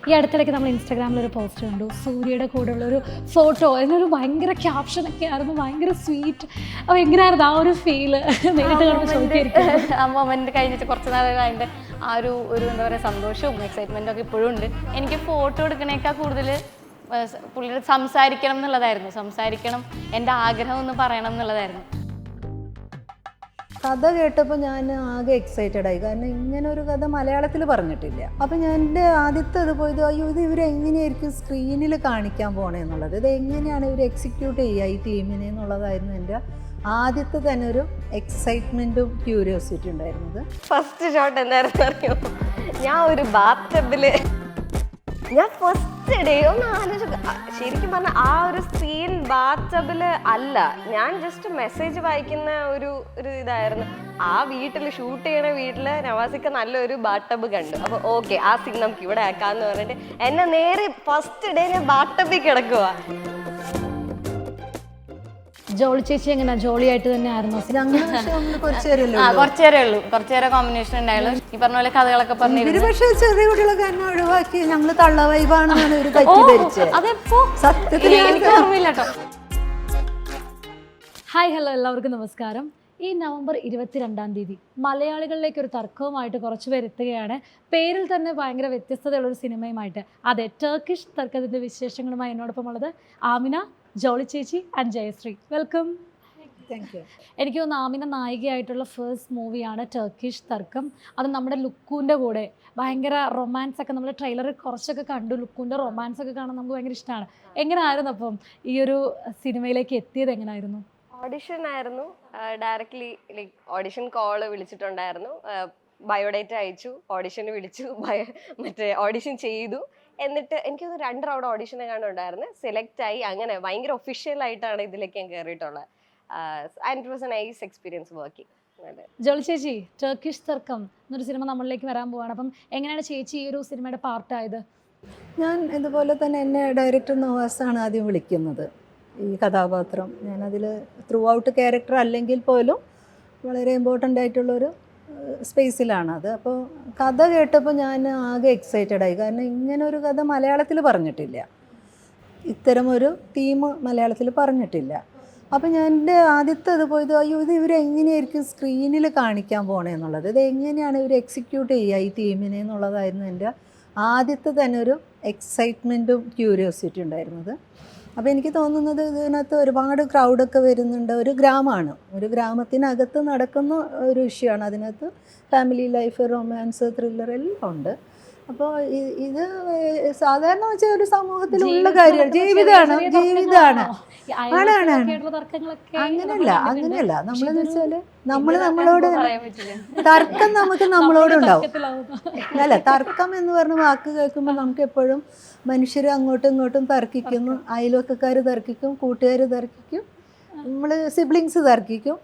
ഈ അടുത്തിടയ്ക്ക് നമ്മൾ ഇൻസ്റ്റാഗ്രാമിലൊരു പോസ്റ്റ് കണ്ടു, സൂര്യയുടെ കൂടെയുള്ളൊരു ഫോട്ടോ, അതിനൊരു ഭയങ്കര ക്യാപ്ഷനൊക്കെ ആയിരുന്നു, ഭയങ്കര സ്വീറ്റ്. അപ്പോൾ എങ്ങനെയായിരുന്നു ആ ഒരു ഫീല് നേരിട്ട് കാണുമ്പോൾ ചോദിക്കായിരിക്കും? ആ മൊമെന്റ് കഴിഞ്ഞിട്ട് കുറച്ച് നാളുകൾ അതിൻ്റെ ആ ഒരു എന്താ പറയുക സന്തോഷവും എക്സൈറ്റ്മെൻറ്റും ഒക്കെ ഇപ്പോഴും ഉണ്ട്. എനിക്ക് ഫോട്ടോ എടുക്കണേക്കാൾ കൂടുതൽ പുള്ളിയുടെ സംസാരിക്കണം എന്നുള്ളതായിരുന്നു. സംസാരിക്കണം, എൻ്റെ ആഗ്രഹം ഒന്ന് പറയണം എന്നുള്ളതായിരുന്നു. കഥ കേട്ടപ്പോൾ ഞാൻ ആകെ എക്സൈറ്റഡ് ആയി. കാരണം ഇങ്ങനെ ഒരു കഥ മലയാളത്തിൽ പറഞ്ഞിട്ടില്ല. അപ്പം ഞാൻ എൻ്റെ ആദ്യത്തെ ഇത് പോയത്, അയ്യോ ഇത് ഇവരെങ്ങനെയായിരിക്കും സ്ക്രീനിൽ കാണിക്കാൻ പോണേ എന്നുള്ളത്, ഇത് എങ്ങനെയാണ് ഇവർ എക്സിക്യൂട്ട് ചെയ്യുക ഈ ടീമിനെ എന്നുള്ളതായിരുന്നു എൻ്റെ ആദ്യത്തെ തന്നെ ഒരു എക്സൈറ്റ്മെൻറ്റും ക്യൂരിയോസിറ്റി ഉണ്ടായിരുന്നത്. ഫസ്റ്റ് ഷോട്ട് എന്തായിരുന്നു അറിയോ? ഞാൻ ഒരു ബാത്ടബില് ഞാൻ ഫസ്റ്റ് ഡേ ഒന്ന് ആലോചിച്ചു. ശരിക്കും പറഞ്ഞാൽ ആ ഒരു സീൻ ബാത്ടബില് അല്ല, ഞാൻ ജസ്റ്റ് മെസ്സേജ് വായിക്കുന്ന ഒരു ഇതായിരുന്നു. ആ വീട്ടിൽ ഷൂട്ട് ചെയ്യണ വീട്ടില് നവാസിക്ക നല്ലൊരു ബാത്ടബ് കണ്ടു. അപ്പൊ ഓക്കെ, ആ സീൻ നമുക്ക് ഇവിടെ ആക്കാന്ന് പറഞ്ഞിട്ട് എന്നെ നേരെ ഫസ്റ്റ് ഡേ ഞാൻ ബാത്ടബിൽ കിടക്കുക. ജോളി ചേച്ചി എങ്ങനെ ജോളിയായിട്ട് തന്നെ ആയിരുന്നു? കുറച്ചേരേ ഉള്ളൂ, കുറച്ചേരെ കോമ്പിനേഷൻ ഉണ്ടായുള്ളൂ. ഈ പറഞ്ഞ പോലെ കഥകളൊക്കെ പറഞ്ഞു. പക്ഷേ ചെറിയ കുട്ടികളൊക്കെ എന്നെ ഒഴിവാക്കി ഞങ്ങൾ തള്ള വൈബാണെന്നാണ് ഒരു തെറ്റിദ്ധരിച്ചത്. അതെപ്പോ സത്യത്തിൽ എനിക്ക് ഓർമ്മയില്ല കേട്ടോ. ഹായ് ഹലോ, എല്ലാവർക്കും നമസ്കാരം. ഈ നവംബർ 22-ാം തീയതി മലയാളികളിലേക്ക് ഒരു തർക്കവുമായിട്ട് കുറച്ച് പേര് എത്തുകയാണ്. പേരിൽ തന്നെ ഭയങ്കര വ്യത്യസ്തതയുള്ളൊരു സിനിമയുമായിട്ട്. അതെ, ടർക്കിഷ് തർക്കത്തിൻ്റെ വിശേഷങ്ങളുമായി എന്നോടൊപ്പം ഉള്ളത് ആമിന, ജോളി ചേച്ചി and Jayashree. Welcome. Thank you. എനിക്ക് തോന്നുന്നു ആമിന നായികയായിട്ടുള്ള ഫസ്റ്റ് മൂവിയാണ് ടർക്കിഷ് തർക്കം. അത് നമ്മുടെ ലുക്കൂൻ്റെ കൂടെ ഭയങ്കര റൊമാൻസ് ഒക്കെ, നമ്മൾ ട്രെയിലറിൽ കുറച്ചൊക്കെ കണ്ടു. ലുക്കൂൻ്റെ റൊമാൻസ് ഒക്കെ കാണാൻ നമുക്ക് ഭയങ്കര ഇഷ്ടമാണ്. എങ്ങനെയായിരുന്നു അപ്പം ഈ ഒരു സിനിമയിലേക്ക് എത്തിയത്? എങ്ങനെയായിരുന്നു? ഓഡിഷൻ ആയിരുന്നു. ഡയറക്റ്റ്ലി ലൈക്ക് ഓഡിഷൻ കോള് വിളിച്ചിട്ടുണ്ടായിരുന്നു. ബയോഡേറ്റ അയച്ചു, ഓഡിഷന് വിളിച്ചു, മറ്റേ ഓഡിഷൻ ചെയ്തു. എന്നിട്ട് എനിക്കൊന്ന് 2 റൗണ്ട് ഓഡിഷൻ കണ്ടുണ്ടായിരുന്നു. സെലക്ട് ആയി. അങ്ങനെ ഭയങ്കര ഒഫീഷ്യൽ ആയിട്ടാണ് ഇതിലേക്ക് ഞാൻ കയറിയിട്ടുള്ളത്. And it was a nice experience working. Jolly ചേച്ചി, ടർക്കിഷ് തർക്കം എന്നൊരു സിനിമ നമ്മളിലേക്ക് വരാൻ പോവാണ്. അപ്പം എങ്ങനെയാണ് ചേച്ചി ഈ ഒരു സിനിമയുടെ പാർട്ടായത്? ഞാൻ ഇതുപോലെ തന്നെ എന്നെ ഡയറക്ടർ നവാസാണ് ആദ്യം വിളിക്കുന്നത്. ഈ കഥാപാത്രം ഞാനതിൽ ത്രൂ ഔട്ട് ക്യാരക്ടർ അല്ലെങ്കിൽ പോലും വളരെ ഇമ്പോർട്ടൻ്റ് ആയിട്ടുള്ളൊരു സ്പേസിലാണത്. അപ്പോൾ കഥ കേട്ടപ്പോൾ ഞാൻ ആകെ എക്സൈറ്റഡ് ആയി. കാരണം ഇങ്ങനെ ഒരു കഥ മലയാളത്തിൽ പറഞ്ഞിട്ടില്ല, ഇത്തരമൊരു തീം മലയാളത്തിൽ പറഞ്ഞിട്ടില്ല. അപ്പോൾ ഞാൻ എൻ്റെ ആദ്യത്തെ ഇത് പോയത്, അയ്യോ ഇത് ഇവരെങ്ങനെയായിരിക്കും സ്ക്രീനിൽ കാണിക്കാൻ പോണേ എന്നുള്ളത്, ഇത് എങ്ങനെയാണ് ഇവർ എക്സിക്യൂട്ട് ചെയ്യുക ഈ ടീമിനെ എന്നുള്ളതായിരുന്നു എൻ്റെ ആദ്യത്തെ തന്നെ ഒരു എക്സൈറ്റ്മെൻറ്റും ക്യൂരിയോസിറ്റി ഉണ്ടായിരുന്നത്. അപ്പോൾ എനിക്ക് തോന്നുന്നത് ഇതിനകത്ത് ഒരുപാട് ക്രൗഡൊക്കെ വരുന്നുണ്ട്. ഒരു ഗ്രാമമാണ്, ഒരു ഗ്രാമത്തിനകത്ത് നടക്കുന്ന ഒരു വിഷയമാണ്. അതിനകത്ത് ഫാമിലി ലൈഫ്, റൊമാൻസ്, ത്രില്ലർ എല്ലാം ഉണ്ട്. അപ്പോൾ ഇത് സാധാരണ വെച്ചാൽ ഒരു സമൂഹത്തിലുള്ള കാര്യമാണ്, ജീവിതമാണ്. അങ്ങനെയല്ല നമ്മളെന്ന് വെച്ചാൽ നമ്മളോട് തർക്കം നമ്മളോടുണ്ടാവും. അല്ല, തർക്കം എന്ന് പറഞ്ഞ വാക്ക് കേൾക്കുമ്പോൾ നമുക്ക് എപ്പോഴും മനുഷ്യർ അങ്ങോട്ടും ഇങ്ങോട്ടും തർക്കിക്കുന്നു. അയൽവക്കക്കാർ തർക്കിക്കും, കൂട്ടുകാർ തർക്കിക്കും, നമ്മൾ സിബ്ലിങ്സ് തർക്കിക്കും,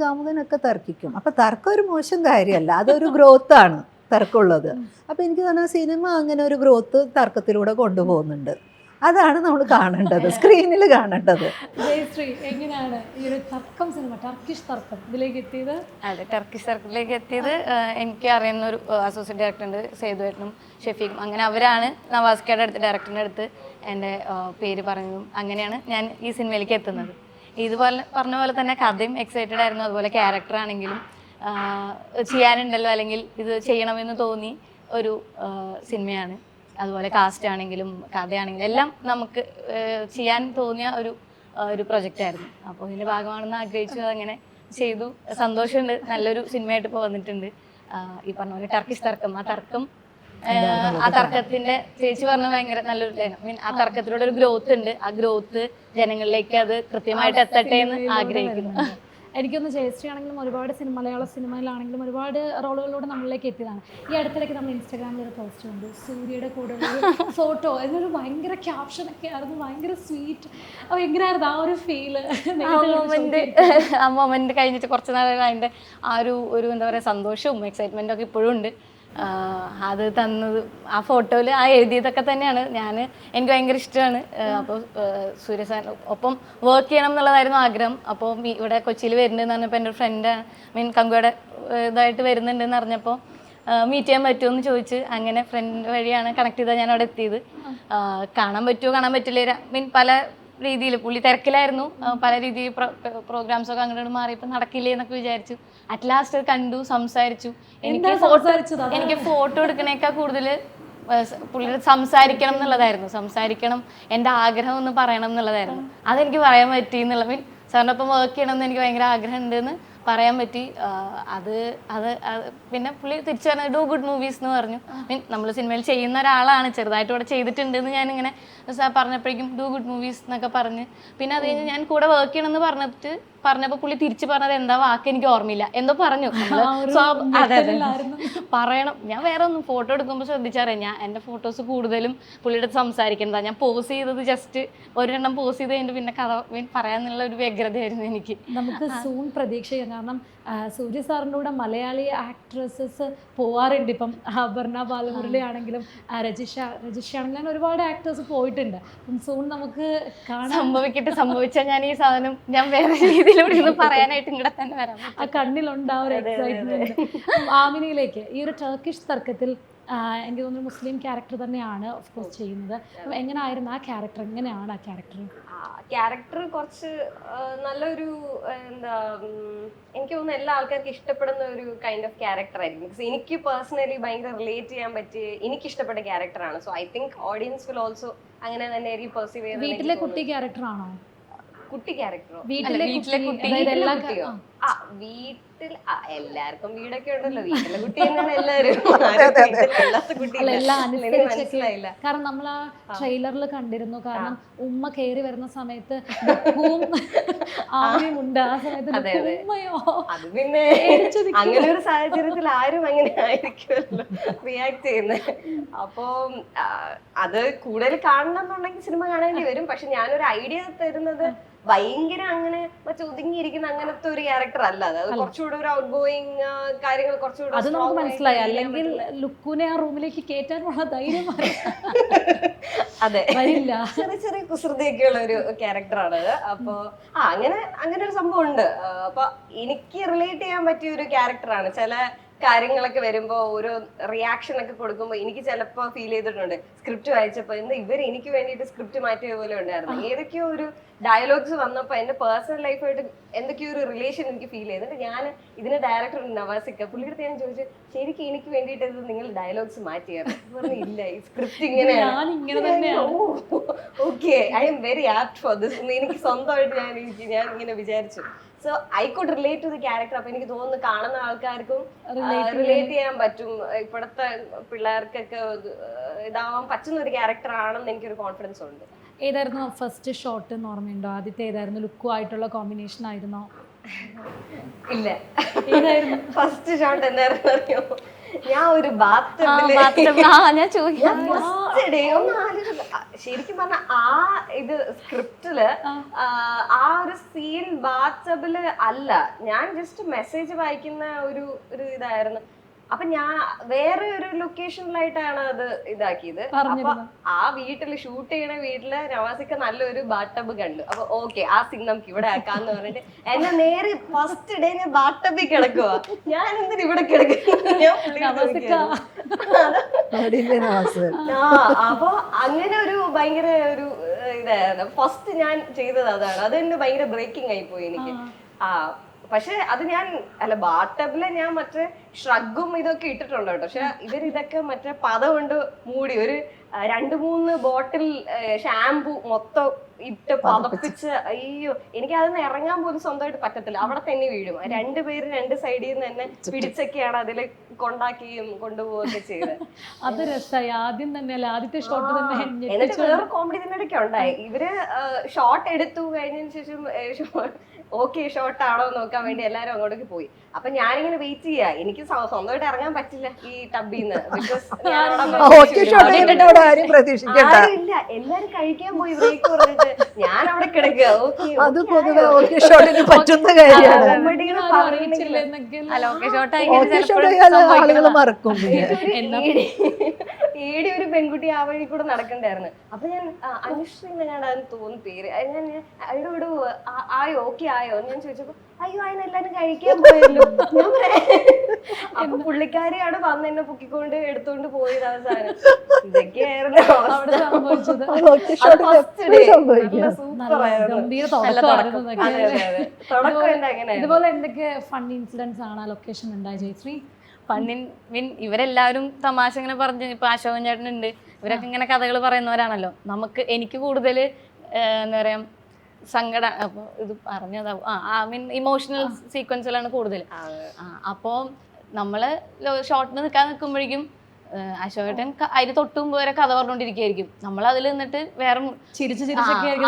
കാമുകനൊക്കെ തർക്കിക്കും. അപ്പം തർക്കം ഒരു മോശം കാര്യമല്ല, അതൊരു ഗ്രോത്താണ് തർക്കമുള്ളത്. അപ്പോൾ എനിക്ക് തോന്നുന്ന സിനിമ അങ്ങനെ ഒരു ഗ്രോത്ത് തർക്കത്തിലൂടെ കൊണ്ടുപോകുന്നുണ്ട്. അതാണ് നമ്മൾ കാണേണ്ടത്, സ്ക്രീനിൽ കാണേണ്ടത്. ജയശ്രീ, എങ്ങനെയാണ് ഈ ഒരു തർക്കം സിനിമ, ടർക്കിഷ് തർക്കം ഇതിലേക്ക് എത്തിയത്? അതെ, ടർക്കിഷ് തർക്കത്തിലേക്ക് എത്തിയത് എനിക്ക് അറിയുന്ന ഒരു അസോസിയേറ്റ് ഡയറക്ടർ ഉണ്ട്, സേതുവേട്ടനും ഷെഫീഖും. അങ്ങനെ അവരാണ് നവാസ്കയുടെ അടുത്ത്, ഡയറക്ടറിൻ്റെ അടുത്ത് എൻ്റെ പേര് പറഞ്ഞതും. അങ്ങനെയാണ് ഞാൻ ഈ സിനിമയിലേക്ക് എത്തുന്നത്. ഇതുപോലെ പറഞ്ഞ പോലെ തന്നെ കഥയും എക്സൈറ്റഡ് ആയിരുന്നു. അതുപോലെ ക്യാരക്ടർ ആണെങ്കിലും ചെയ്യാനുണ്ടല്ലോ, അല്ലെങ്കിൽ ഇത് ചെയ്യണമെന്ന് തോന്നി ഒരു സിനിമയാണ്. അതുപോലെ കാസ്റ്റ് ആണെങ്കിലും കഥയാണെങ്കിലും എല്ലാം നമുക്ക് ചെയ്യാൻ തോന്നിയ ഒരു പ്രൊജക്റ്റായിരുന്നു. അപ്പോൾ ഇതിൻ്റെ ഭാഗമാണെന്ന് ആഗ്രഹിച്ചു, അതങ്ങനെ ചെയ്തു. സന്തോഷമുണ്ട്, നല്ലൊരു സിനിമയായിട്ട് ഇപ്പോൾ വന്നിട്ടുണ്ട്. ഈ പറഞ്ഞ പോലെ ടർക്കിഷ് തർക്കം, ആ തർക്കത്തിൻ്റെ ചേച്ചി പറഞ്ഞ ഭയങ്കര നല്ലൊരു ലൈൻ. ആ തർക്കത്തിലൂടെ ഒരു ഗ്രോത്ത് ഉണ്ട്. ആ ഗ്രോത്ത് ജനങ്ങളിലേക്ക് അത് കൃത്യമായിട്ട് എത്തട്ടെ എന്ന് ആഗ്രഹിക്കുന്നു. എനിക്കൊന്ന് ജയശ്രീ ആണെങ്കിലും ഒരുപാട് മലയാള സിനിമയിലാണെങ്കിലും ഒരുപാട് റോളുകളിലൂടെ നമ്മളിലേക്ക് എത്തിയതാണ്. ഈ അടുത്തിടയ്ക്ക് നമ്മൾ ഇൻസ്റ്റാഗ്രാമിലൊരു പോസ്റ്റ് കണ്ടു, സൂര്യയുടെ കൂടെയുള്ളൊരു ഫോട്ടോ, അതിനൊരു ഭയങ്കര ക്യാപ്ഷനൊക്കെ ആയിരുന്നു, ഭയങ്കര സ്വീറ്റ്. അപ്പോൾ എങ്ങനെയായിരുന്നു ആ ഒരു ഫീല്? ആ മൊമെന്റ് കഴിഞ്ഞിട്ട് കുറച്ച് നാളുകൾ അതിൻ്റെ ആ ഒരു എന്താ പറയുക സന്തോഷവും എക്സൈറ്റ്മെൻറ്റും ഒക്കെ ഇപ്പോഴും ഉണ്ട്. അത് തന്നത് ആ ഫോട്ടോയിൽ ആ എഴുതിയതൊക്കെ തന്നെയാണ്. എനിക്ക് ഭയങ്കര ഇഷ്ടമാണ്. അപ്പോൾ സൂര്യ സാർ ഒപ്പം വർക്ക് ചെയ്യണം എന്നുള്ളതായിരുന്നു ആഗ്രഹം. അപ്പോൾ ഇവിടെ കൊച്ചിയിൽ വരുന്നുണ്ടെന്ന് പറഞ്ഞപ്പോൾ എൻ്റെ ഒരു ഫ്രണ്ട് കങ്കുവയുടെ ഇതായിട്ട് വരുന്നുണ്ടെന്ന് അറിഞ്ഞപ്പോൾ മീറ്റ് ചെയ്യാൻ പറ്റുമോ എന്ന് ചോദിച്ച് അങ്ങനെ ഫ്രണ്ട് വഴിയാണ് കണക്ട് ചെയ്താൽ ഞാൻ അവിടെ എത്തിയത്. കാണാൻ പറ്റുമോ കാണാൻ പറ്റില്ല മീൻ പല രീതിയിൽ പുള്ളി തിരക്കിലായിരുന്നു. പല രീതിയിൽ പ്രോഗ്രാംസൊക്കെ അങ്ങോട്ട് മാറിയപ്പോൾ നടക്കില്ലേ എന്നൊക്കെ വിചാരിച്ചു. അറ്റ് ലാസ്റ്റ് കണ്ടു, സംസാരിച്ചു. എനിക്ക് ഫോട്ടോ എടുക്കണേക്കാൾ കൂടുതൽ പുള്ളിയുടെ സംസാരിക്കണം എന്നുള്ളതായിരുന്നു. സംസാരിക്കണം, എൻ്റെ ആഗ്രഹം ഒന്ന് പറയണം എന്നുള്ളതായിരുന്നു. അതെനിക്ക് പറയാൻ പറ്റി എന്നുള്ള മീൻ സാറിൻ്റെ ഒപ്പം വർക്ക് ചെയ്യണമെന്ന് എനിക്ക് ഭയങ്കര ആഗ്രഹം ഉണ്ടെന്ന് പറയാൻ പറ്റി. അത് അത് പിന്നെ പുള്ളി തിരിച്ചു പറഞ്ഞ ഡു ഗുഡ് മൂവീസ് എന്ന് പറഞ്ഞു. മീൻ നമ്മൾ സിനിമയിൽ ചെയ്യുന്ന ഒരാളാണ്, ചെറുതായിട്ട് ഇവിടെ ചെയ്തിട്ടുണ്ട് എന്ന് ഞാനിങ്ങനെ പറഞ്ഞപ്പോഴേക്കും ഡു ഗുഡ് മൂവീസ് എന്നൊക്കെ പറഞ്ഞ് പിന്നെ അത് കഴിഞ്ഞ് ഞാൻ കൂടെ വർക്ക് ചെയ്യണമെന്ന് പറഞ്ഞപ്പോൾ പുള്ളി തിരിച്ചു പറഞ്ഞത് എന്താ വാക്ക് എനിക്ക് ഓർമ്മയില്ല, എന്തോ പറഞ്ഞു. പറയണം, ഞാൻ വേറെ ഒന്നും ഫോട്ടോ എടുക്കുമ്പോൾ ശ്രദ്ധിച്ചറിയാം, ഞാൻ എൻ്റെ ഫോട്ടോസ് കൂടുതലും പുള്ളിയുടെ അടുത്ത് സംസാരിക്കുന്നതാണ്. ഞാൻ പോസ് ചെയ്തത് ജസ്റ്റ് ഒരെണ്ണം പോസ് ചെയ്ത് കഴിഞ്ഞിട്ട് പിന്നെ കഥ പറയാന്നുള്ള ഒരു വ്യഗ്രതയായിരുന്നു എനിക്ക്. നമുക്ക് സൂൺ പ്രതീക്ഷിക്കാം. കാരണം സൂര്യ സാറിൻ്റെ കൂടെ മലയാളി ആക്ട്രസസ് പോവാറുണ്ട്. ഇപ്പം അപർണ ബാലമുരളി ആണെങ്കിലും രജിഷ ആണെങ്കിലും അങ്ങനെ ഒരുപാട് ആക്ടേഴ്സ് പോയിട്ടുണ്ട്. അപ്പം സൂൺ നമുക്ക് കാണാൻ സംഭവിച്ചാൽ ഞാൻ ഈ സാധനം ഞാൻ വേറെ രീതിയിലൂടെ ഒന്ന് പറയാനായിട്ട് ഇങ്ങടെ തന്നെ വരാം. ആ കണ്ണിലുണ്ടാവും ഒരു എക്സൈറ്റ്മെന്റ്. ആമിനയിലേക്ക് ഈ ഒരു ടർക്കിഷ് തർക്കത്തിൽ എനിക്ക് തോന്നുന്നു മുസ്ലിം ക്യാരക്ടർ തന്നെയാണ് ഓഫ് കോഴ്സ് ചെയ്യുന്നത്. എങ്ങനെയായിരുന്നു ആ ക്യാരക്ടർ? എങ്ങനെയാണ് ആ ക്യാരക്ടർ കുറച്ച് നല്ലൊരു എന്താ എനിക്ക് തോന്നുന്നു എല്ലാ ആൾക്കാർക്കും ഇഷ്ടപ്പെടുന്ന ഒരു കൈൻഡ് ഓഫ് ക്യാരക്ടർ ആയിരിക്കും. ബിക്കോസ് എനിക്ക് പേഴ്സണലി ഭയങ്കര റിലേറ്റ് ചെയ്യാൻ പറ്റിയ എനിക്ക് ഇഷ്ടപ്പെട്ട ക്യാരക്ടറാണ്. So I think audience will also അങ്ങനെ തന്നെ ആയിരിക്കും പെർസീവ് ചെയ്യുന്നത്. വീട്ടിലെ കുട്ടി ക്യാരക്ടർ ആണോ? കുട്ടി ക്യാരക്ടറോ? വീട്ടിലെ കുട്ടിയോ? ആ വീട്ടിൽ എല്ലാവർക്കും വീടൊക്കെ ഉണ്ടല്ലോ, വീട്ടിലെ കുട്ടി തന്നെയാണ് എല്ലാവരും. മനസ്സിലായില്ല. കാരണം നമ്മൾ ആ ട്രെയിലറിൽ കണ്ടിരുന്നു. കാരണം ഉമ്മ കയറി വരുന്ന സമയത്ത് ആമയുണ്ട്, ആ സമയത്ത് ഉമ്മയോ. അത് പിന്നെ അങ്ങനെ ഒരു സാഹചര്യത്തിൽ ആരും അങ്ങനെ ആയിരിക്കുമല്ലോ റിയാക്ട് ചെയ്യുന്നത്. അപ്പൊ അത് കൂടുതൽ കാണണം എന്നുണ്ടെങ്കിൽ സിനിമ കാണേണ്ടി വരും. പക്ഷെ ഞാനൊരു ഐഡിയ തരുന്നത് ഭയങ്കര അങ്ങനെ ഒതുങ്ങിയിരിക്കുന്ന അങ്ങനത്തെ ഒരു ക്യാരക്ടർ അല്ല. അത് കുറച്ചുകൂടെ ഒരു ഔട്ട് ഗോയിങ് കാര്യങ്ങൾ കുറച്ചുകൂടെ അത് നമുക്ക് മനസ്സിലായി. അല്ലെങ്കിൽ ലുക്കുനെ ആ റൂമിലേക്ക് കേറ്റാനുള്ള ധൈര്യം അതെ ചെറിയ ചെറിയ കുസൃതിയൊക്കെ ഉള്ള ഒരു ക്യാരക്ടറാണ് അത്. അപ്പൊ അങ്ങനെ ഒരു സംഭവം ഉണ്ട്. അപ്പൊ എനിക്ക് റിലേറ്റ് ചെയ്യാൻ പറ്റിയ ഒരു ക്യാരക്ടറാണ്. ചില കാര്യങ്ങളൊക്കെ വരുമ്പോ ഓരോ റിയാക്ഷൻ ഒക്കെ കൊടുക്കുമ്പോൾ എനിക്ക് ചിലപ്പോ ഫീൽ ചെയ്തിട്ടുണ്ട് സ്ക്രിപ്റ്റ് വായിച്ചപ്പോ ഇവർ എനിക്ക് വേണ്ടിയിട്ട് സ്ക്രിപ്റ്റ് മാറ്റിയ പോലെ ഉണ്ടായിരുന്നു. ഏതൊക്കെയോ ഒരു ഡയലോഗ്സ് വന്നപ്പോ എന്റെ പേഴ്സണൽ ലൈഫായിട്ട് എന്തൊക്കെയോ ഒരു റിലേഷൻ എനിക്ക് ഫീൽ ചെയ്തിട്ട് ഞാൻ ഇതിന്റെ ഡയറക്ടർ നവാസിക്ക പുള്ളിയുടെ ഞാൻ ചോദിച്ചു ശരിക്കും എനിക്ക് വേണ്ടിയിട്ട് ഇത് നിങ്ങൾ ഡയലോഗ്സ് മാറ്റിയായിരുന്നു? പറഞ്ഞു ഇല്ല, ഈ സ്ക്രിപ്റ്റ് ഇങ്ങനെയാണ്. Okay, I am very apt for this. എനിക്ക് സ്വന്തമായിട്ട് ഞാൻ ഇങ്ങനെ വിചാരിച്ചു. So I could relate to the character. അപ്പൊ എനിക്ക് തോന്നുന്നു കാണുന്ന ആൾക്കാർക്കും റിലേറ്റ് ചെയ്യാൻ പറ്റും. ഇപ്പോഴത്തെ പിള്ളേർക്കൊക്കെ ഇതാവാൻ പറ്റുന്ന ഒരു ക്യാരക്ടർ ആണെന്ന് എനിക്കൊരു കോൺഫിഡൻസ് ഉണ്ട്. ഏതായിരുന്നു ഫസ്റ്റ് ഷോട്ട് എന്ന് ഓർമ്മയുണ്ടോ? ആദ്യത്തെ ഏതായിരുന്നു? ലുക്കുമായിട്ടുള്ള കോമ്പിനേഷൻ ആയിരുന്നോ? ഇല്ല, ഫസ്റ്റ് ഷോട്ട് എന്തായിരുന്നു അറിയോ? ഞാൻ ഒരു ശരിക്കും പറഞ്ഞ ആ ഇത് സ്ക്രിപ്റ്റില് ആ ഒരു സീൻ ബാത്ടബില് അല്ല, ഞാൻ ജസ്റ്റ് മെസ്സേജ് വായിക്കുന്ന ഒരു ഇതായിരുന്നു. അപ്പൊ ഞാൻ വേറെ ഒരു ലൊക്കേഷനിലായിട്ടാണ് അത് ഇതാക്കിയത്. അപ്പൊ ആ വീട്ടില് ഷൂട്ട് ചെയ്യണ വീട്ടില് നവാസിക്ക നല്ലൊരു ബാട്ടബ് കണ്ടു. അപ്പൊ ഓക്കെ, ആ സീൻ നമുക്ക് ഇവിടെ ആക്കാന്ന് പറഞ്ഞിട്ട് എന്നെ നേരെ ഫസ്റ്റ് ഡേ ഞാൻ ബാട്ടബിൽ കിടക്കുക. ഞാൻ എന്തിനാ ഇവിടെ കിടക്കുന്നു? അപ്പൊ അങ്ങനെ ഒരു ഭയങ്കര ഒരു ഇതായിരുന്നു ഫസ്റ്റ് ഞാൻ ചെയ്തത്. അതാണ് അത് തന്നെ ഭയങ്കര ബ്രേക്കിംഗ് ആയിപ്പോയി എനിക്ക്. പക്ഷെ അത് ഞാൻ ബാട്ടബില് ഞാൻ മറ്റേ ഷ്രഗും ഇതൊക്കെ ഇട്ടിട്ടുണ്ട് കേട്ടോ. പക്ഷെ ഇതൊക്കെ മറ്റേ പത കൊണ്ട് മൂടി ഒരു 2-3 ബോട്ടിൽ ഷാംപൂ മൊത്തം ഇട്ട് പതപ്പിച്ച് അയ്യോ എനിക്ക് അതൊന്ന് ഇറങ്ങാൻ പോലും സ്വന്തമായിട്ട് പറ്റത്തില്ല. അവിടെ തന്നെ വീഴും. 2 പേര് 2 സൈഡിൽ നിന്ന് തന്നെ പിടിച്ചൊക്കെയാണ് അതില് കൊണ്ടാക്കുകയും കൊണ്ടുപോവുകയൊക്കെ ചെയ്തത്. അത് രസമായി. ആദ്യം തന്നെ ആദ്യത്തെ ഷോട്ട് തന്നെ. എന്നിട്ട് വേറെ കോമഡി ഇതിനിടയ്ക്ക് ഉണ്ടായി. ഇവര് ഷോട്ട് എടുത്തു കഴിഞ്ഞതിന് ശേഷം ഓക്കെ ഷോട്ട് ആണോ നോക്കാൻ വേണ്ടി എല്ലാരും അങ്ങോട്ടേക്ക് പോയി. അപ്പൊ ഞാനിങ്ങനെ വെയിറ്റ് ചെയ്യാ. എനിക്ക് സ്വന്തമായിട്ട് ഇറങ്ങാൻ പറ്റില്ല ഈ ടബിന്ന്. ആരുമില്ല, എല്ലാരും കഴിക്കാൻ പോയി ബ്രേക്ക് പറഞ്ഞിട്ട് ഞാൻ അവിടെ കിടക്കുക. ഏടി ഒരു പെൺകുട്ടി ആ വഴി കൂടെ നടക്കണ്ടായിരുന്നു. അപ്പൊ ഞാൻ അനുശ്രീ ഞാൻ തോന്നുന്നു പേര്. ഞാൻ അയോട് ആയോ ഓക്കെ ആയോ ആയോ ഞാൻ ചോദിച്ചപ്പോ അയ്യോ അതിനെല്ലാരും കഴിക്കാൻ പോയല്ലോ. ഞാൻ പറയാ അപ്പൊ പുള്ളിക്കാരിയാണ് വന്ന് എന്നെ പൊക്കിക്കൊണ്ട് എടുത്തോണ്ട് പോയത് അവസാനം. ഇതൊക്കെയായിരുന്നു അവിടെ സംഭവിച്ചത്. ഗംഭീര തുടക്കമായിരുന്നു എന്നൊക്കെ. ഇതുപോലെ എന്തൊക്കെ ഫൺ ഇൻസിഡൻസ് ആണ് ആ ലൊക്കേഷൻ ഉണ്ടായ ജയശ്രീ? മീൻ ഇവരെല്ലാവരും തമാശ ഇങ്ങനെ പറഞ്ഞ്, ഇപ്പൊ അശോകൻ ചേട്ടനുണ്ട്, ഇവരൊക്കെ ഇങ്ങനെ കഥകൾ പറയുന്നവരാണല്ലോ. എനിക്ക് കൂടുതൽ എന്താ പറയാ സങ്കടം, അപ്പൊ ഇത് പറഞ്ഞതാവും മീൻ ഇമോഷണൽ സീക്വൻസിലാണ് കൂടുതൽ. അപ്പോൾ നമ്മള് ഷോർട്ടിന് നിൽക്കാൻ നിൽക്കുമ്പോഴേക്കും അശോകേട്ടൻ അതിന് തൊട്ട് മുമ്പ് വരെ കഥ പറഞ്ഞുകൊണ്ടിരിക്കുകയായിരിക്കും. നമ്മൾ അതിൽ നിന്നിട്ട് വേറെ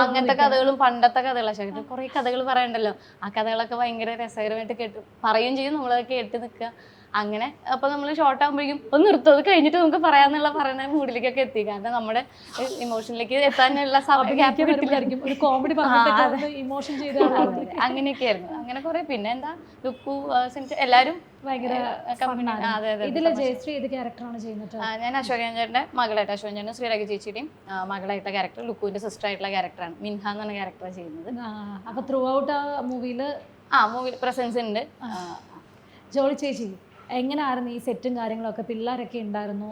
അങ്ങനത്തെ കഥകളും പണ്ടത്തെ കഥകൾ, അശോകേട്ടൻ കുറെ കഥകൾ പറയണ്ടല്ലോ, ആ കഥകളൊക്കെ ഭയങ്കര രസകരമായിട്ട് കേട്ട് പറയുകയും ചെയ്യും, നമ്മളത് കേട്ട് നിൽക്കുക. അങ്ങനെ അപ്പൊ നമ്മൾ ഷോർട്ട് ആകുമ്പോഴേക്കും ഒന്ന് നിർത്തും, അത് കഴിഞ്ഞിട്ട് നമുക്ക് പറയാന്നുള്ള പറയുന്ന മൂഡിലേക്കൊക്കെ എത്തി. കാരണം നമ്മുടെ ഇമോഷനിലേക്ക് എത്താനുള്ള ഒരു കോമഡി ഇമോഷൻ ചെയ്ത് അങ്ങനെയൊക്കെ ആയിരുന്നു. അങ്ങനെ കുറെ പിന്നെ എന്താ ലുക്കു എല്ലാരും ഭയങ്കര. ഇതിലെ ജയശ്രീ ഏത് ക്യാരക്ടറാണ് ചെയ്യുന്നത്? ഞാൻ അശോകൻ ചേട്ടന്റെ മകളായിട്ട്, അശോകൻ ചേട്ടനും ശ്രീരേഖ ചേച്ചിയുടെയും മകളായിട്ടുള്ള ക്യാരക്ടർ, ലുക്കുവിന്റെ സിസ്റ്റർ ആയിട്ടുള്ള ക്യാരക്ടറാണ് മിൻഹ എന്ന് പറഞ്ഞ ക്യാരക്ടറാണ് ചെയ്യുന്നത്. അപ്പൊ ത്രൂ ഔട്ട് ആ മൂവിയില് മൂവിയിൽ പ്രസൻസ് ഉണ്ട്. ജോളി ചേച്ചി എങ്ങനെയായിരുന്നു ഈ സെറ്റും കാര്യങ്ങളൊക്കെ? പിള്ളേരൊക്കെ ഉണ്ടായിരുന്നു,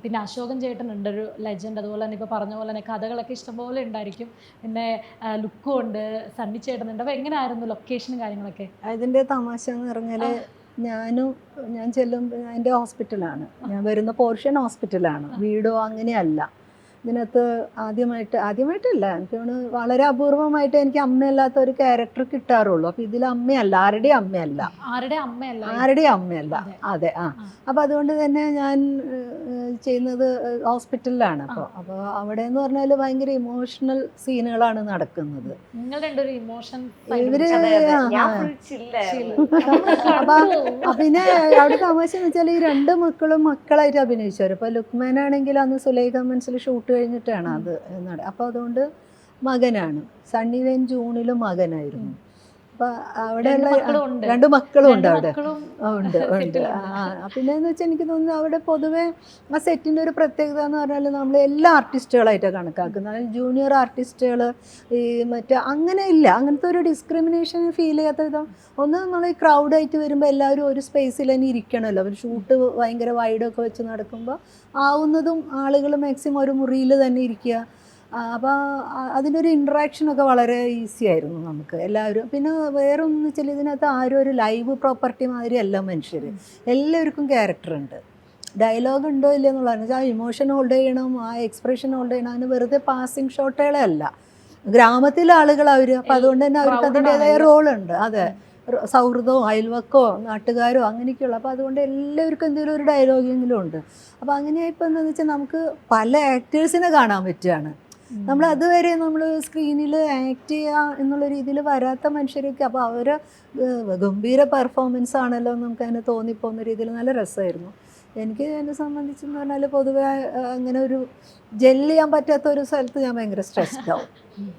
പിന്നെ അശോകൻ ചേട്ടനുണ്ട് ഒരു ലെജൻഡ്, അതുപോലെ തന്നെ ഇപ്പോൾ പറഞ്ഞ പോലെ തന്നെ കഥകളൊക്കെ ഇഷ്ടംപോലെ ഉണ്ടായിരിക്കും, പിന്നെ ലുക്കും ഉണ്ട്, സണ്ണി ചേട്ടനുണ്ട്. അപ്പോൾ എങ്ങനെയായിരുന്നു ലൊക്കേഷനും കാര്യങ്ങളൊക്കെ? അതിൻ്റെ തമാശ എന്ന് പറഞ്ഞാൽ ഞാൻ ചെല്ലുമ്പോൾ എൻ്റെ ഹോസ്പിറ്റലാണ്, ഞാൻ വരുന്ന പോർഷൻ ഹോസ്പിറ്റലാണ്, വീടോ അങ്ങനെയല്ല. ഇതിനകത്ത് ആദ്യമായിട്ടല്ല, എനിക്ക് തോന്നുന്നു വളരെ അപൂർവമായിട്ട് എനിക്ക് അമ്മയല്ലാത്ത ഒരു ക്യാരക്ടർ കിട്ടാറുള്ളൂ. അപ്പോൾ ഇതിൽ അമ്മയല്ല, ആരുടെയും അമ്മയല്ല. അതെ. അപ്പോൾ അതുകൊണ്ട് തന്നെ ഞാൻ ചെയ്യുന്നത് ഹോസ്പിറ്റലിലാണ്. അപ്പോൾ അവിടെ എന്ന് പറഞ്ഞാൽ ഭയങ്കര ഇമോഷണൽ സീനുകളാണ് നടക്കുന്നത്. ഇവര് പിന്നെ അവിടെ തമാശ എന്ന് വെച്ചാൽ ഈ രണ്ട് മക്കളായിട്ട് അഭിനയിച്ചവർ. ഇപ്പോൾ ലുക്മാനാണെങ്കിൽ അന്ന് സുലൈഖ മനസ്സിൽ ഷൂട്ട് കഴിഞ്ഞിട്ടാണ് അത് അപ്പോൾ അതുകൊണ്ട് മകനാണ്. സണ്ണി വെയിൻ ജൂണിലും മകനായിരുന്നു. അപ്പം അവിടെയുള്ള രണ്ട് മക്കളും ഉണ്ട് അവിടെ. ഉണ്ട്. പിന്നെന്ന് വെച്ചാൽ എനിക്ക് തോന്നുന്നു അവിടെ പൊതുവെ ആ സെറ്റിൻ്റെ ഒരു പ്രത്യേകത എന്ന് പറഞ്ഞാൽ നമ്മൾ എല്ലാ ആർട്ടിസ്റ്റുകളായിട്ടാണ് കണക്കാക്കുന്നത്. അതായത് ജൂനിയർ ആർട്ടിസ്റ്റുകൾ ഈ അങ്ങനെ ഇല്ല, അങ്ങനത്തെ ഒരു ഡിസ്ക്രിമിനേഷൻ ഫീൽ ചെയ്യാത്ത വിധം. ഒന്ന് നമ്മൾ ഈ ക്രൗഡായിട്ട് വരുമ്പോൾ എല്ലാവരും ഒരു സ്പേസിൽ തന്നെ ഇരിക്കണമല്ലോ. ഒരു ഷൂട്ട് ഭയങ്കര വൈഡൊക്കെ വെച്ച് നടക്കുമ്പോൾ ആവുന്നതും ആളുകൾ മാക്സിമം ഒരു മുറിയിൽ തന്നെ ഇരിക്കുക. അപ്പോൾ അതിനൊരു ഇൻട്രാക്ഷനൊക്കെ വളരെ ഈസി ആയിരുന്നു നമുക്ക് എല്ലാവരും. പിന്നെ വേറെ ഒന്നും വെച്ചാൽ ഇതിനകത്ത് ആരും ഒരു ലൈവ് പ്രോപ്പർട്ടി മാതിരി അല്ല മനുഷ്യർ, എല്ലാവർക്കും ക്യാരക്ടറുണ്ട്. ഡയലോഗ് ഉണ്ടോ ഇല്ല എന്നുള്ളതാണ്. ആ ഇമോഷൻ ഹോൾഡ് ചെയ്യണം, ആ എക്സ്പ്രഷൻ ഹോൾഡ് ചെയ്യണം. അതിന് വെറുതെ പാസിങ് ഷോട്ടുകളെ അല്ല, ഗ്രാമത്തിലെ ആളുകൾ അവർ. അപ്പോൾ അതുകൊണ്ട് തന്നെ അവർക്ക് അതിൻ്റേതായ റോളുണ്ട്. അതെ, സൗഹൃദമോ അയൽവക്കോ നാട്ടുകാരോ അങ്ങനെയൊക്കെയുള്ള. അപ്പോൾ അതുകൊണ്ട് എല്ലാവർക്കും എന്തെങ്കിലും ഒരു ഡയലോഗെങ്കിലും ഉണ്ട്. അപ്പോൾ അങ്ങനെയായിപ്പോൾ എന്താണെന്ന് വെച്ചാൽ നമുക്ക് പല ആക്ടേഴ്സിനെ കാണാൻ പറ്റുകയാണ്. നമ്മൾ അതുവരെ നമ്മൾ സ്ക്രീനിൽ ആക്ട് ചെയ്യുക എന്നുള്ള രീതിയിൽ വരാത്ത മനുഷ്യരൊക്കെ. അപ്പോൾ അവർ ഗംഭീര പെർഫോമൻസ് ആണല്ലോ നമുക്ക് അതിന് തോന്നിപ്പോകുന്ന രീതിയിൽ നല്ല രസമായിരുന്നു. എനിക്ക് എന്നെ സംബന്ധിച്ചെന്ന് പറഞ്ഞാൽ പൊതുവെ അങ്ങനെ ഒരു ജെല്ല് ചെയ്യാൻ പറ്റാത്ത ഒരു സ്ഥലത്ത് ഞാൻ ഭയങ്കര സ്ട്രെസ്ഡ് ആവും.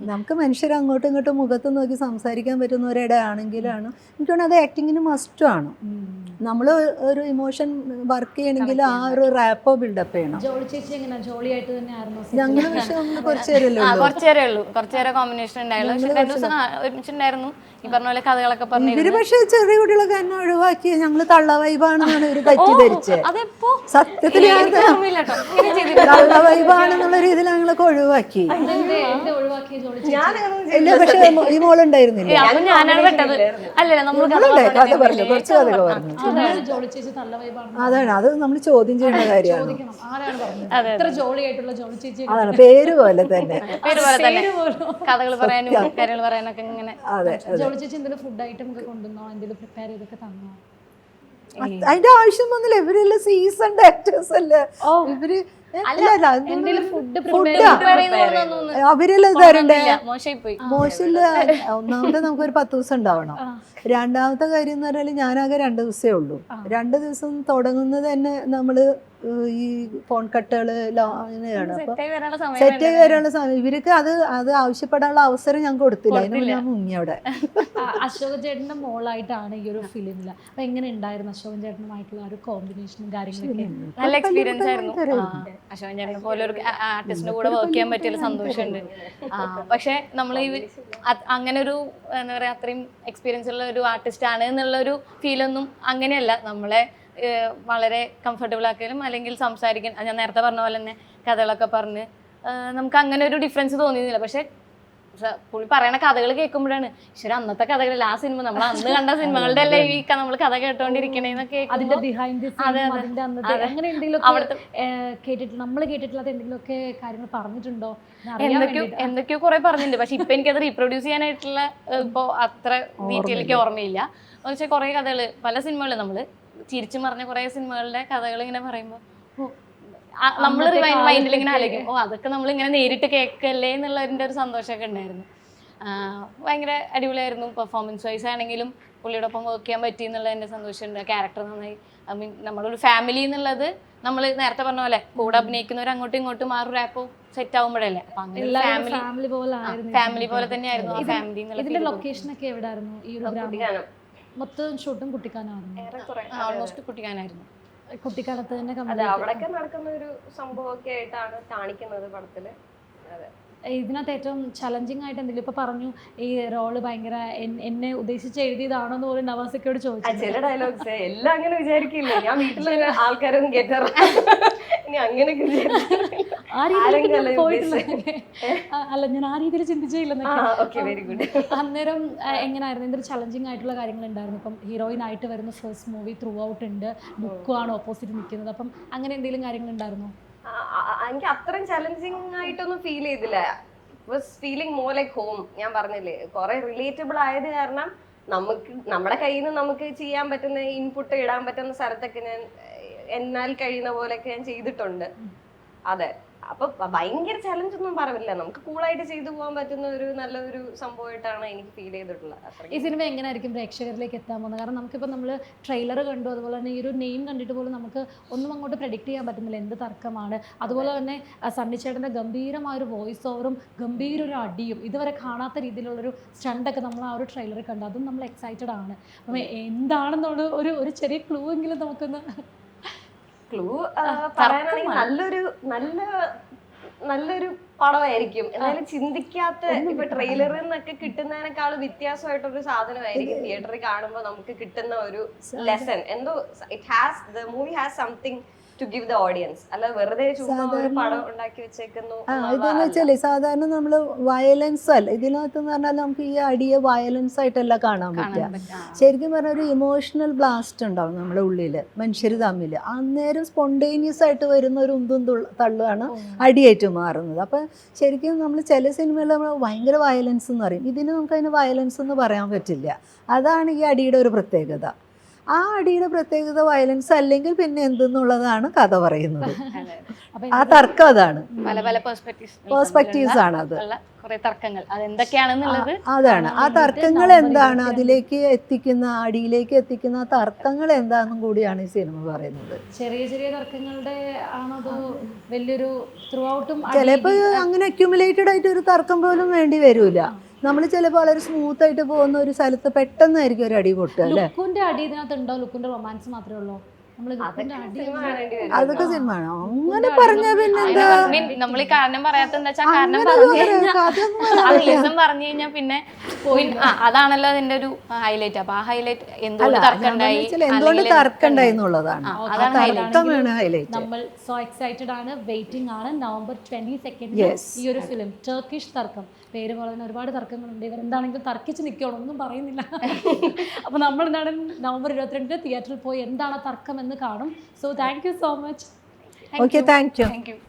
നമുക്ക് മനുഷ്യർ അങ്ങോട്ടും ഇങ്ങോട്ടും മുഖത്ത് നോക്കി സംസാരിക്കാൻ പറ്റുന്നവരുടെ ആണെങ്കിലാണ് എനിക്ക് തോന്നുന്നത് അത് ആക്ടിങ്ങിന് മസ്റ്റുമാണ്. നമ്മൾ ഒരു ഇമോഷൻ വർക്ക് ചെയ്യണമെങ്കിൽ ആ ഒരു റാപ്പോ ബിൽഡപ്പ് ചെയ്യണം. ഞങ്ങൾ പക്ഷെ കുറച്ച് നേരം കോമ്പിനേഷൻ ഉണ്ടായിരുന്നു. ഈ പറഞ്ഞ പോലെ കഥകളൊക്കെ പറഞ്ഞു. ഇവര് പക്ഷെ ചെറിയ കുട്ടികളൊക്കെ എന്നെ ഒഴിവാക്കി ഞങ്ങള് തള്ള വൈബാണെന്നാണ് ഇവര് തെറ്റിദ്ധരിച്ചത്. സത്യത്തിൽ തള്ള വൈബാണെന്നുള്ള രീതിയിൽ ഞങ്ങളൊക്കെ ഒഴിവാക്കി. ഇല്ല, പക്ഷെ ഈ മോളുണ്ടായിരുന്നില്ല. കഥ പറഞ്ഞു, കുറച്ച് കഥകൾ പറഞ്ഞു. അതാണ്, അത് നമ്മൾ ചോദ്യം ചെയ്യുന്ന കാര്യമാണ്. അതാണ് പേര് പോലെ തന്നെ. കഥകൾ പറയാനും കാര്യങ്ങൾ പറയാനൊക്കെ ഇങ്ങനെ. അതെ, ഫുഡ് ഐറ്റം ഒക്കെ കൊണ്ടുവന്നോ, എന്തെങ്കിലും പ്രിപ്പയർ ചെയ്തൊക്കെ തന്നോ? അതിന്റെ ആവശ്യം വന്നില്ല, ഇവരെല്ലാം സീസൺഡ് ആക്ടേഴ്സ് അല്ലേ ഇവര്. അവരെല്ലാം തരണ്ടേ? മോശമില്ല. ഒന്നാമത്തെ നമുക്കൊരു 10 ദിവസം ഉണ്ടാവണം. രണ്ടാമത്തെ കാര്യം എന്ന് പറഞ്ഞാൽ ഞാനാകെ 2 ദിവസമേ ഉള്ളൂ. 2 ദിവസം തുടങ്ങുന്നത് തന്നെ നമ്മള് ഈ ഫോൺ കട്ടുകൾ അങ്ങനെയാണ്. അപ്പോൾ സെറ്റായി വരാനുള്ള സമയം സെറ്റ് ആയി വരാനുള്ള സമയം ഇവർക്ക് അത് ആവശ്യപ്പെടാനുള്ള അവസരം ഞാൻ കൊടുത്തില്ല. അതിന് ഞാൻ മുങ്ങി അവിടെ. അശോകൻ ചേട്ടന്റെ മോളായിട്ടാണ് ഈ ഒരു ഫിലിമിൽ. അപ്പൊ എങ്ങനെ ഉണ്ടായിരുന്നു അശോകൻ ചേട്ടനുമായിട്ടുള്ള ഒരു കോമ്പിനേഷനും കാര്യങ്ങളൊക്കെ? നല്ല എക്സ്പീരിയൻസ് ആയിരുന്നു. അശോകൻ ചേട്ടനെ പോലെ ഒരു ആർട്ടിസ്റ്റിന്റെ കൂടെ വർക്ക് ചെയ്യാൻ പറ്റിയ സന്തോഷമുണ്ട്. പക്ഷെ നമ്മൾ ഈ അങ്ങനെ ഒരു എന്താ പറയാ അത്രയും എക്സ്പീരിയൻസ് ഉള്ള ഒരു ആർട്ടിസ്റ്റ് ആണ് എന്നുള്ളൊരു ഫീലൊന്നും അങ്ങനെയല്ല. നമ്മളെ വളരെ കംഫർട്ടബിൾ ആക്കിയാലും അല്ലെങ്കിൽ സംസാരിക്കാൻ ഞാൻ നേരത്തെ പറഞ്ഞ പോലെ തന്നെ കഥകളൊക്കെ പറഞ്ഞ് നമുക്ക് അങ്ങനെ ഒരു ഡിഫറൻസ് തോന്നിയിരുന്നില്ല. പക്ഷെ പുള്ളി പറയണ കഥകൾ കേൾക്കുമ്പോഴാണ് ഈശ്വര അന്നത്തെ കഥകളിൽ ആ സിനിമ നമ്മൾ അന്ന് കണ്ട സിനിമകളുടെ അല്ലേ ഈ നമ്മൾ കഥ കേട്ടോണ്ടിരിക്കണേന്നൊക്കെ അതിന്റെ ബിഹൈൻഡ് ദി സീൻ അതിന്റെ അന്നത്തെ അങ്ങനെ എന്തെങ്കിലും കേട്ടിട്ട് നമ്മൾ കേട്ടിട്ടുള്ളത് എന്തെങ്കിലുമൊക്കെ കാര്യങ്ങൾ പറഞ്ഞിട്ടുണ്ടോ? എന്തൊക്കെയോ കുറെ പറഞ്ഞിട്ടുണ്ട്. പക്ഷെ ഇപ്പൊ എനിക്കത് റീപ്രൊഡ്യൂസ് ചെയ്യാനായിട്ടുള്ള ഇപ്പൊ അത്ര ഡീറ്റെയിലേക്ക് ഓർമ്മയില്ല. പക്ഷെ കുറെ കഥകള് പല സിനിമകള് നമ്മള് ചിരിച്ചു പറഞ്ഞ കുറെ സിനിമകളുടെ കഥകൾ ഇങ്ങനെ പറയുമ്പോ നമ്മൾ മൈൻഡിൽ ഇങ്ങനെ ആലോചിക്കും, അതൊക്കെ നമ്മൾ ഇങ്ങനെ നേരിട്ട് കേൾക്കല്ലേ എന്നുള്ളതിൻ്റെ ഒരു സന്തോഷമൊക്കെ ഉണ്ടായിരുന്നു. ഭയങ്കര അടിപൊളിയായിരുന്നു. പെർഫോമൻസ് വൈസ് ആണെങ്കിലും പുള്ളിയുടെ ഒപ്പം വർക്ക് ചെയ്യാൻ പറ്റി എന്നുള്ളതിൻ്റെ സന്തോഷമുണ്ട്. ക്യാരക്ടർ നന്നായി, ഐ മീൻ നമ്മളൊരു ഫാമിലി എന്നുള്ളത് നമ്മൾ നേരത്തെ പറഞ്ഞ പോലെ കൂടെ അഭിനയിക്കുന്നവർ അങ്ങോട്ടും ഇങ്ങോട്ടും മാറും റാപ്പോ സെറ്റ് ആവുമ്പോഴല്ലേ. അപ്പൊ ഫാമിലി പോലെ തന്നെയായിരുന്നു ആ ഫാമിലി. ഇതിന്റെ ലൊക്കേഷൻ ഒക്കെ എവിടെയായിരുന്നു? ഈ ഒരു ഗ്രാമം മൊത്തം ഷൂട്ടും കുട്ടിക്കാനായിരുന്നു. ഓൾമോസ്റ്റ് കുട്ടിക്കാനായിരുന്നു. കുട്ടിക്കാലത്ത് തന്നെ അവിടെയൊക്കെ നടക്കുന്ന ഒരു സംഭവമൊക്കെ ആയിട്ടാണ് കാണിക്കുന്നത് പടത്തില്. അതെ, ഇതിനകത്ത് ഏറ്റവും ചലഞ്ചിങ് ആയിട്ട് എന്തെങ്കിലും ഇപ്പൊ പറഞ്ഞു ഈ റോള് ഭയങ്കര എന്നെ ഉദ്ദേശിച്ച് എഴുതിയതാണോ എന്ന് പോലും നവാസിക്കയോട് ചോദിച്ചു. ചില ഡയലോഗ്സ് എല്ലാം അങ്ങനെ വിചാരിക്കില്ല. ഞാൻ വീട്ടിലെ ആൾക്കാരൊന്നും കേട്ടാറ് അങ്ങനെയൊക്കെ അല്ല, ഞാൻ ആ രീതിയിൽ ചിന്തിച്ചില്ലെന്നൊക്കെ. Very good. അന്നേരം എങ്ങനെയായിരുന്നു? എന്തൊരു ചലഞ്ചിങ് ആയിട്ടുള്ള കാര്യങ്ങൾ ഉണ്ടായിരുന്നു? ഇപ്പം ഹീറോയിൻ ആയിട്ട് വരുന്ന ഫസ്റ്റ് മൂവി ത്രൂ ഔട്ട് ഉണ്ട്, ബുക്കുമാണ് ഓപ്പോസിറ്റ് നിൽക്കുന്നത്. അപ്പം അങ്ങനെ എന്തെങ്കിലും കാര്യങ്ങൾ ഉണ്ടായിരുന്നോ? എനിക്ക് അത്രയും ചലഞ്ചിങ് ആയിട്ടൊന്നും ഫീൽ ചെയ്തില്ല. Was feeling more like home. ഞാൻ പറഞ്ഞില്ലേ, കുറെ റിലേറ്റബിൾ ആയത് കാരണം നമുക്ക് നമ്മുടെ കയ്യിൽ നിന്ന് നമുക്ക് ചെയ്യാൻ പറ്റുന്ന ഇൻപുട്ട് ഇടാൻ പറ്റുന്ന സ്ഥലത്തൊക്കെ ഞാൻ എന്നാൽ കഴിയുന്ന പോലെയൊക്കെ ഞാൻ ചെയ്തിട്ടുണ്ട്. അതെ, അപ്പൊ ഭയങ്കര ചലഞ്ച് ഒന്നും പറയില്ല. നമുക്ക് കൂളായിട്ട് ചെയ്തു പോകാൻ പറ്റുന്ന ഒരു നല്ലൊരു സംഭവമായിട്ടാണ് എനിക്ക് ഫീൽ ചെയ്തിട്ടുള്ളത്. ഈ സിനിമ എങ്ങനെയായിരിക്കും പ്രേക്ഷകരിലേക്ക് എത്താൻ പോകുന്നത്? കാരണം നമുക്കിപ്പോൾ നമ്മൾ ട്രെയിലർ കണ്ടു, അതുപോലെ തന്നെ ഈ ഒരു നെയിം കണ്ടിട്ട് പോലും നമുക്ക് ഒന്നും അങ്ങോട്ട് പ്രെഡിക്റ്റ് ചെയ്യാൻ പറ്റുന്നില്ല എന്ത് തർക്കമാണ്. അതുപോലെ തന്നെ സണ്ണിച്ചേട്ടൻ്റെ ഗംഭീരമായൊരു വോയിസ് ഓവറും ഗംഭീര ഒരു അടിയും ഇതുവരെ കാണാത്ത രീതിയിലുള്ളൊരു സ്റ്റണ്ടൊക്കെ നമ്മൾ ആ ഒരു ട്രെയിലർ കണ്ടു. അതും നമ്മൾ എക്സൈറ്റഡ് ആണ്. അപ്പം എന്താണെന്നുള്ള ഒരു ചെറിയ ക്ലൂ എങ്കിലും നമുക്കൊന്ന് ക്ലൂ പറയാനാണെങ്കിൽ നല്ലൊരു പടമായിരിക്കും. എന്നാലും ചിന്തിക്കാത്ത ഇപ്പൊ ട്രെയിലറിൽ നിന്നൊക്കെ കിട്ടുന്നതിനേക്കാൾ വ്യത്യാസമായിട്ടൊരു സാധനമായിരിക്കും തിയേറ്ററിൽ കാണുമ്പോൾ നമുക്ക് കിട്ടുന്ന ഒരു ലെസൺ. എന്തോ the movie has something to give the audience. അല്ല വെറുതെ ചുമ്മാ ഒരു പടം ഉണ്ടാക്കി വെച്ചേക്കുന്നു. ഇതെന്ന് വെച്ചാല് സാധാരണ നമ്മള് വയലൻസ് അല്ല ഇതിനകത്ത് എന്ന് പറഞ്ഞാൽ നമുക്ക് ഈ അടിയെ വയലൻസ് ആയിട്ടല്ല കാണാൻ പറ്റുക. ശരിക്കും പറഞ്ഞാൽ ഒരു ഇമോഷണൽ ബ്ലാസ്റ്റ് ഉണ്ടാവും നമ്മുടെ ഉള്ളില് മനുഷ്യർ തമ്മിൽ. അന്നേരം സ്പോണ്ടേനിയസ് ആയിട്ട് വരുന്ന ഒരു ഉന്തും തള്ളുമാണ് അടിയേറ്റ് മാറുന്നത്. അപ്പം ശരിക്കും നമ്മൾ ചില സിനിമകളിൽ നമ്മൾ ഭയങ്കര വയലൻസ് എന്ന് പറയും. ഇതിന് നമുക്ക് അതിന് വയലൻസ് എന്ന് പറയാൻ പറ്റില്ല. അതാണ് ഈ അടിയുടെ ഒരു പ്രത്യേകത. ആ അടിയുടെ പ്രത്യേകത വയലൻസ് അല്ലെങ്കിൽ പിന്നെ എന്തെന്നുള്ളതാണ് കഥ പറയുന്നത്. ആ തർക്കം അതാണ്, പല പല പെർസ്പെക്റ്റീവ്സ് ആണ് അത്. തർക്കങ്ങൾ അതെന്തൊക്കെയാണെന്നുള്ളത് അതാണ്. ആ തർക്കങ്ങൾ എന്താണ് അതിലേക്ക് എത്തിക്കുന്ന അടിയിലേക്ക് എത്തിക്കുന്ന തർക്കങ്ങൾ എന്താണെന്നും കൂടിയാണ് ഈ സിനിമ പറയുന്നത്. ചെറിയ ചെറിയ തർക്കങ്ങളുടെ ആണോ അതോ വലിയൊരു ത്രൂ ഔട്ടും? ചിലപ്പോൾ അങ്ങനെ അക്യുമുലേറ്റഡ് ആയിട്ട് ഒരു തർക്കം പോലും വേണ്ടി വരൂല. നമ്മൾ ചിലപ്പോൾ വളരെ സ്മൂത്ത് ആയിട്ട് പോകുന്ന ഒരു സ്ഥലത്ത് പെട്ടെന്നായിരിക്കും ഒരു അടി പൊട്ടുക അല്ലേ? ലുക്കിന്റെ അടി ഇതിനകത്ത് ഉണ്ടോ? ലുക്കിന്റെ റൊമാൻസ് മാത്രമേ ഉള്ളൂ? അതൊക്കെ സിനിമയാണ്. അങ്ങനെ പറഞ്ഞ പിന്നെന്താ നമ്മൾ ഈ കാരണം പറയാത്ത പറഞ്ഞു കഴിഞ്ഞാൽ പിന്നെ അതാണല്ലോ അതിന്റെ ഒരു ഹൈലൈറ്റ്. അപ്പൊ ആ ഹൈലൈറ്റ് എന്തുകൊണ്ട് തർക്കം ഉണ്ടായി എന്നുള്ളതാണ്. നമ്മൾ സോ എക്സൈറ്റഡ് ആണ്, വെയിറ്റിംഗ് ആണ്. നവംബർ 22 ഈ ഒരു ഫിലിം ടർക്കിഷ് തർക്കം. പേര് പോലെ തന്നെ ഒരുപാട് തർക്കങ്ങളുണ്ട്. ഇവരെന്താണെങ്കിലും തർക്കിച്ച് നിൽക്കണം, ഒന്നും പറയുന്നില്ല. അപ്പോൾ നമ്മൾ എന്താണ് നവംബർ 22 തിയേറ്ററിൽ പോയി എന്താണ് തർക്കം എന്ന് കാണും. So thank you so much. Okay, thank you.